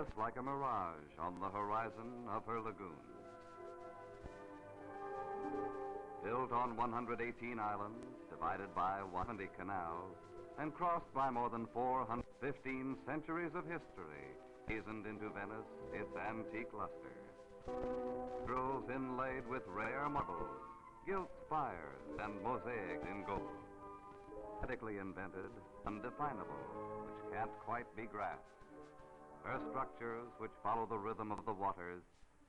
just like a mirage on the horizon of her lagoon. Built on 118 islands, divided by 120 canals, and crossed by more than 415 centuries of history, seasoned into Venice its antique luster. Cathedrals inlaid with rare marbles, gilt spires, and mosaics in gold. Aesthetically invented, undefinable, which can't quite be grasped. Her structures, which follow the rhythm of the waters,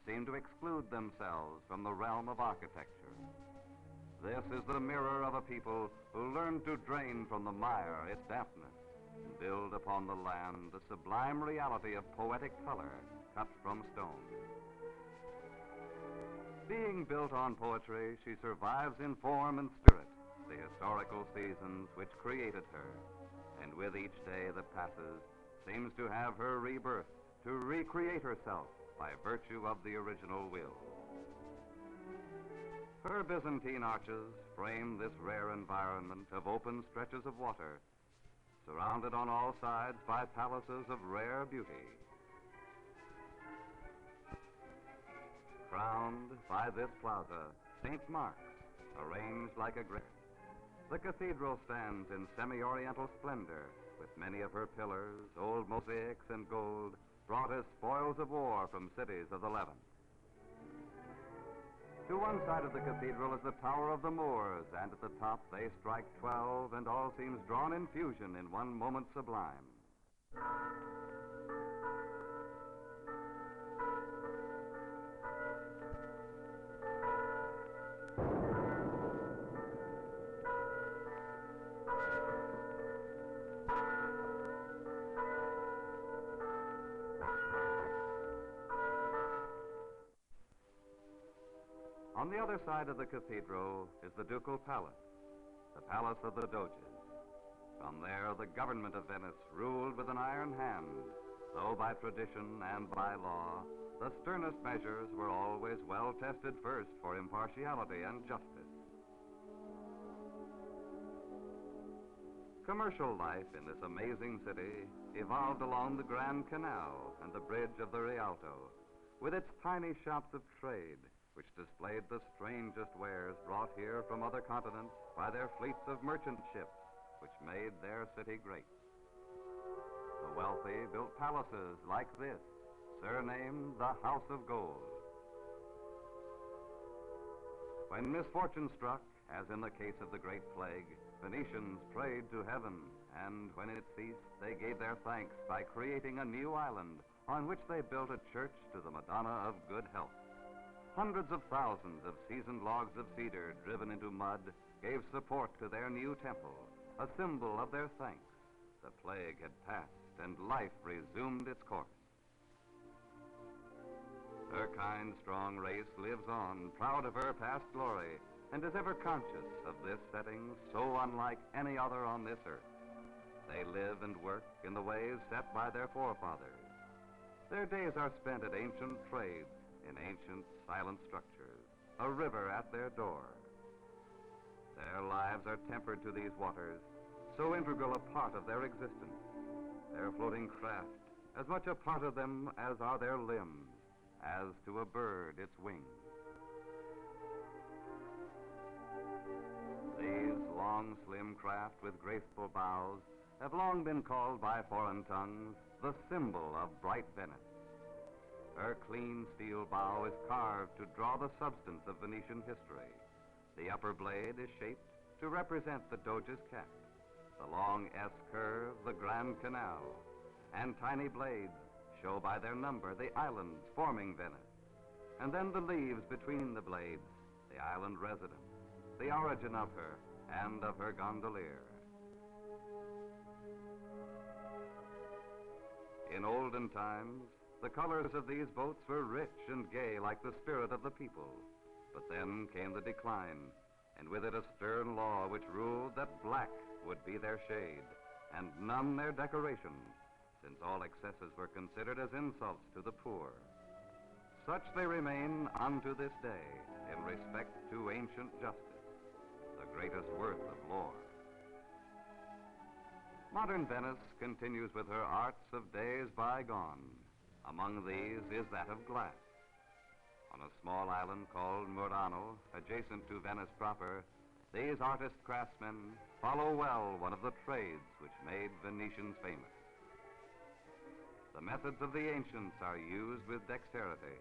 seem to exclude themselves from the realm of architecture. This is the mirror of a people who learned to drain from the mire its dampness and build upon the land the sublime reality of poetic color cut from stone. Being built on poetry, she survives in form and spirit the historical seasons which created her, and with each day that passes, seems to have her rebirth, to recreate herself by virtue of the original will. Her Byzantine arches frame this rare environment of open stretches of water, surrounded on all sides by palaces of rare beauty. Crowned by this plaza, St. Mark's, arranged like a grid. The cathedral stands in semi-oriental splendor, with many of her pillars, old mosaics and gold, brought as spoils of war from cities of the Levant. To one side of the cathedral is the Tower of the Moors, and at the top they strike 12, and all seems drawn in fusion in one moment sublime. On the other side of the cathedral is the Ducal Palace, the palace of the Doges. From there, the government of Venice ruled with an iron hand, though by tradition and by law, the sternest measures were always well tested first for impartiality and justice. Commercial life in this amazing city evolved along the Grand Canal and the bridge of the Rialto, with its tiny shops of trade, which displayed the strangest wares brought here from other continents by their fleets of merchant ships, which made their city great. The wealthy built palaces like this, surnamed the House of Gold. When misfortune struck, as in the case of the Great Plague, Venetians prayed to heaven, and when it ceased, they gave their thanks by creating a new island on which they built a church to the Madonna of Good Health. Hundreds of thousands of seasoned logs of cedar driven into mud gave support to their new temple, a symbol of their thanks. The plague had passed and life resumed its course. Her kind, strong race lives on, proud of her past glory, and is ever conscious of this setting so unlike any other on this earth. They live and work in the ways set by their forefathers. Their days are spent at ancient trades, in ancient silent structures, a river at their door. Their lives are tempered to these waters, so integral a part of their existence. Their floating craft, as much a part of them as are their limbs, as to a bird its wings. These long, slim craft with graceful bows have long been called by foreign tongues the symbol of bright Venice. Her clean steel bow is carved to draw the substance of Venetian history. The upper blade is shaped to represent the Doge's cap, the long S curve, the Grand Canal, and tiny blades show by their number the islands forming Venice, and then the leaves between the blades, the island residence, the origin of her and of her gondolier. In olden times, the colors of these boats were rich and gay like the spirit of the people. But then came the decline, and with it a stern law which ruled that black would be their shade, and none their decoration, since all excesses were considered as insults to the poor. Such they remain unto this day in respect to ancient justice, the greatest worth of lore. Modern Venice continues with her arts of days bygone, Among these is that of glass. On a small island called Murano, adjacent to Venice proper, these artist craftsmen follow well one of the trades which made Venetians famous. The methods of the ancients are used with dexterity,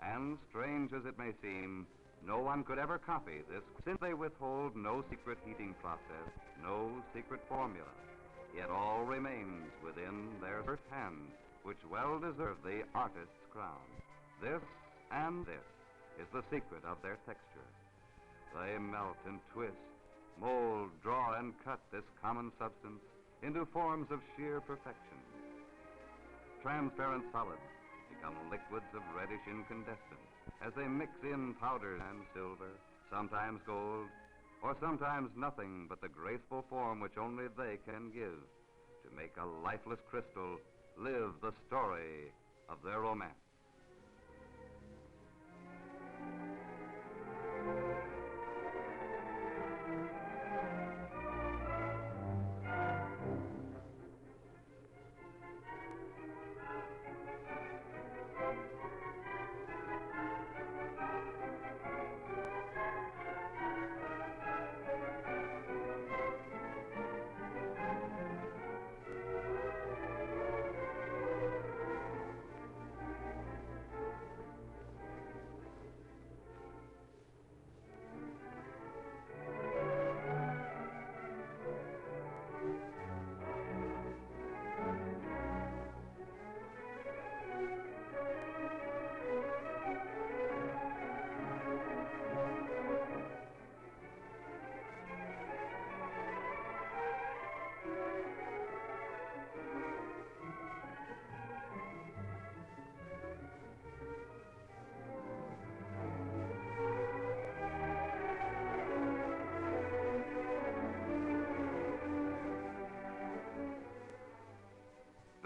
and strange as it may seem, no one could ever copy this, since they withhold no secret heating process, no secret formula. Yet all remains within their first hands, which well deserve the artist's crown. This and this is the secret of their texture. They melt and twist, mold, draw, and cut this common substance into forms of sheer perfection. Transparent solids become liquids of reddish incandescence as they mix in powders and silver, sometimes gold, or sometimes nothing but the graceful form which only they can give to make a lifeless crystal live the story of their romance.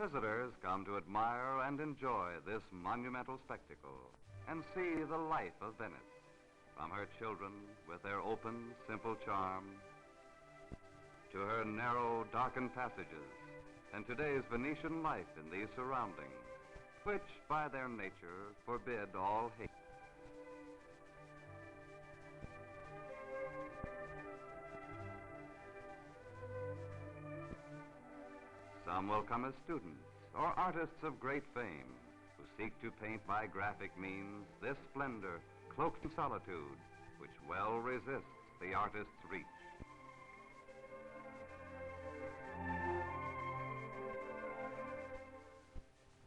Visitors come to admire and enjoy this monumental spectacle and see the life of Venice, from her children with their open, simple charm, to her narrow, darkened passages, and today's Venetian life in these surroundings, which by their nature forbid all hate. Some will come as students or artists of great fame who seek to paint by graphic means this splendor cloaked in solitude which well resists the artist's reach.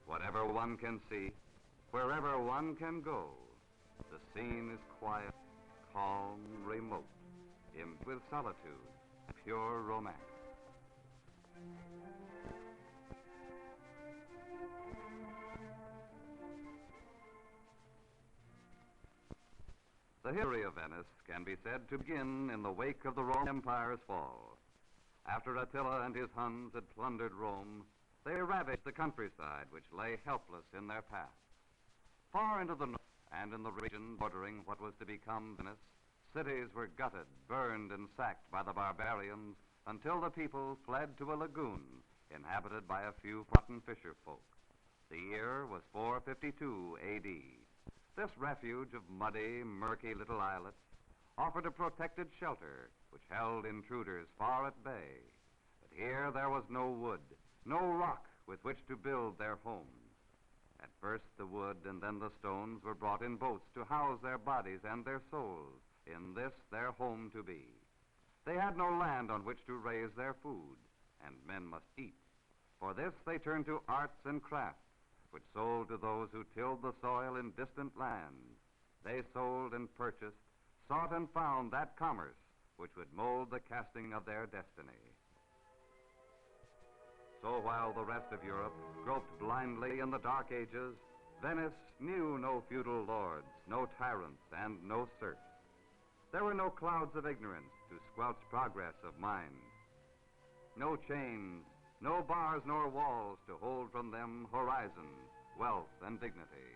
Whatever one can see, wherever one can go, the scene is quiet, calm, remote, imbued with solitude, pure romance. The history of Venice can be said to begin in the wake of the Roman Empire's fall. After Attila and his Huns had plundered Rome, they ravaged the countryside which lay helpless in their path. Far into the north and in the region bordering what was to become Venice, cities were gutted, burned, and sacked by the barbarians until the people fled to a lagoon inhabited by a few forgotten fisher folk. The year was 452 A.D. This refuge of muddy, murky little islets offered a protected shelter which held intruders far at bay. But here there was no wood, no rock with which to build their homes. At first the wood and then the stones were brought in boats to house their bodies and their souls in this their home to be. They had no land on which to raise their food, and men must eat. For this they turned to arts and crafts, which sold to those who tilled the soil in distant lands. They sold and purchased, sought and found that commerce which would mold the casting of their destiny. So while the rest of Europe groped blindly in the Dark Ages, Venice knew no feudal lords, no tyrants, and no serfs. There were no clouds of ignorance to squelch progress of mind. No chains, no bars nor walls to hold from them horizons, wealth, and dignity.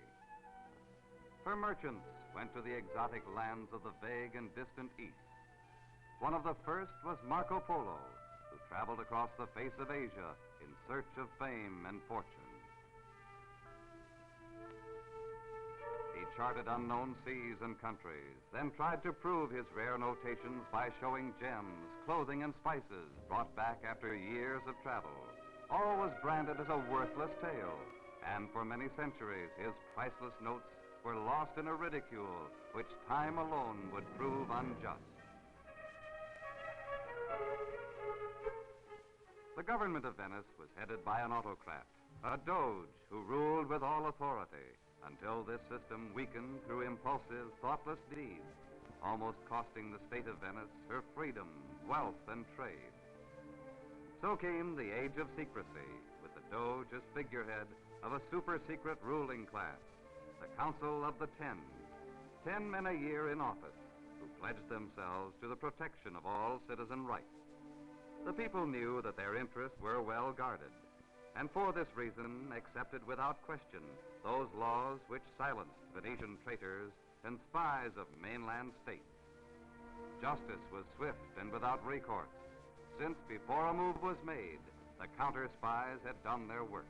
Her merchants went to the exotic lands of the vague and distant East. One of the first was Marco Polo, who traveled across the face of Asia in search of fame and fortune. charted unknown seas and countries, then tried to prove his rare notations by showing gems, clothing, and spices brought back after years of travel. All was branded as a worthless tale, and for many centuries his priceless notes were lost in a ridicule which time alone would prove unjust. The government of Venice was headed by an autocrat, a doge who ruled with all authority, until this system weakened through impulsive, thoughtless deeds, almost costing the state of Venice her freedom, wealth, and trade. So came the age of secrecy, with the doge as figurehead of a super-secret ruling class, the Council of the 10 men a year in office, who pledged themselves to the protection of all citizen rights. The people knew that their interests were well guarded, and for this reason accepted without question those laws which silenced Venetian traitors and spies of mainland states. Justice was swift and without recourse, since before a move was made, the counter-spies had done their work.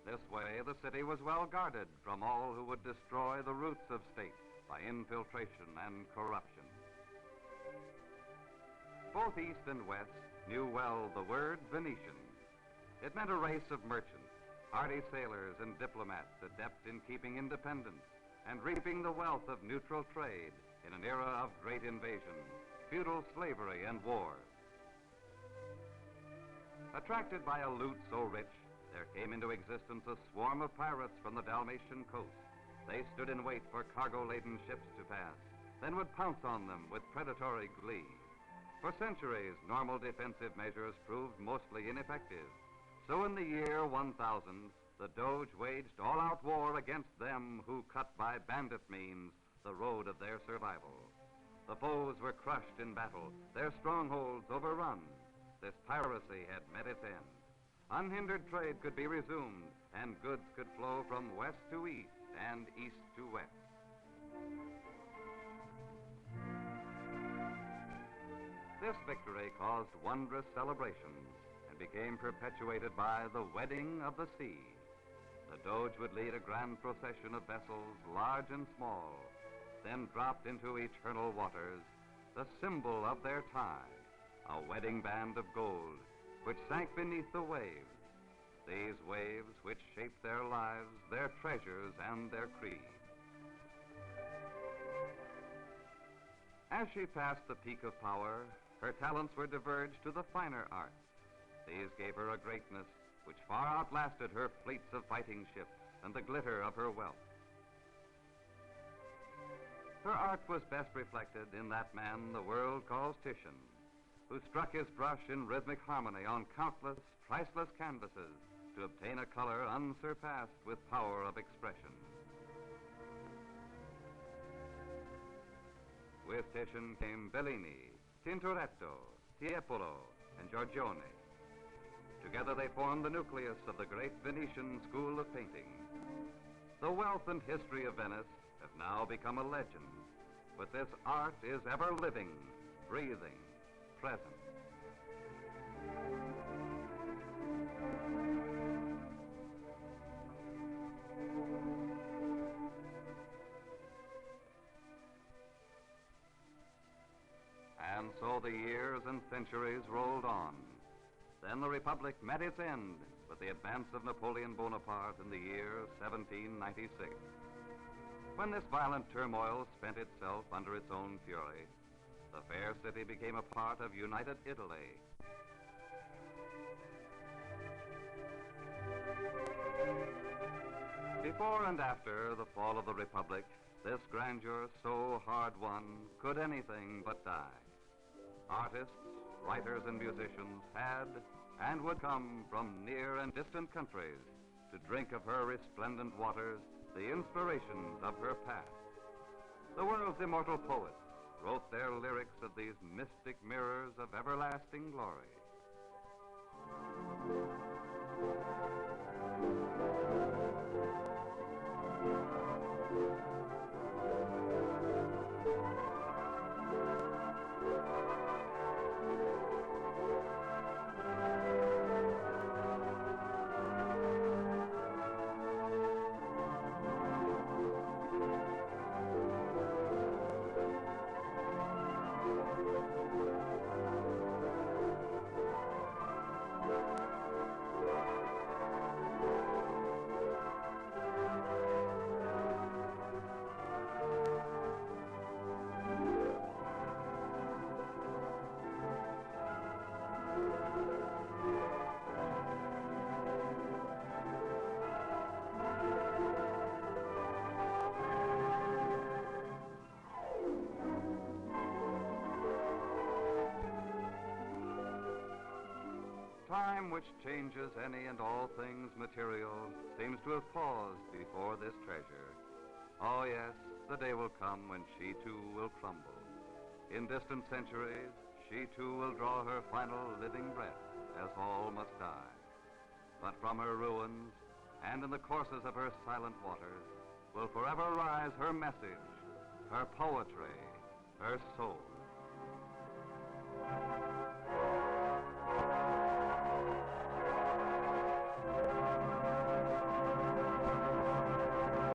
This way, the city was well guarded from all who would destroy the roots of state by infiltration and corruption. Both East and West knew well the word Venetian. It meant a race of merchants, hardy sailors and diplomats adept in keeping independence and reaping the wealth of neutral trade in an era of great invasion, feudal slavery, and war. Attracted by a loot so rich, there came into existence a swarm of pirates from the Dalmatian coast. They stood in wait for cargo-laden ships to pass, then would pounce on them with predatory glee. For centuries, normal defensive measures proved mostly ineffective. So in the year 1000, the Doge waged all-out war against them who cut by bandit means the road of their survival. The foes were crushed in battle, their strongholds overrun. This piracy had met its end. Unhindered trade could be resumed, and goods could flow from west to east and east to west. This victory caused wondrous celebrations and became perpetuated by the Wedding of the Sea. The Doge would lead a grand procession of vessels, large and small, then dropped into eternal waters, the symbol of their tie, a wedding band of gold, which sank beneath the waves, these waves which shaped their lives, their treasures, and their creed. As she passed the peak of power, her talents were diverged to the finer arts. These gave her a greatness which far outlasted her fleets of fighting ships and the glitter of her wealth. Her art was best reflected in that man the world calls Titian, who struck his brush in rhythmic harmony on countless, priceless canvases to obtain a color unsurpassed with power of expression. With Titian came Bellini, Tintoretto, Tiepolo, and Giorgione. Together they formed the nucleus of the great Venetian school of painting. The wealth and history of Venice have now become a legend, but this art is ever living, breathing, present. And so the years and centuries rolled on. Then the Republic met its end with the advance of Napoleon Bonaparte in the year 1796. When this violent turmoil spent itself under its own fury, the fair city became a part of united Italy. Before and after the fall of the Republic, this grandeur so hard won could anything but die. Artists, writers, and musicians had and would come from near and distant countries to drink of her resplendent waters, the inspirations of her past. The world's immortal poets wrote their lyrics of these mystic mirrors of everlasting glory. Time which changes any and all things material seems to have paused before this treasure. Oh yes, the day will come when she too will crumble. In distant centuries, she too will draw her final living breath, as all must die. But from her ruins, and in the courses of her silent waters, will forever rise her message, her poetry, her soul.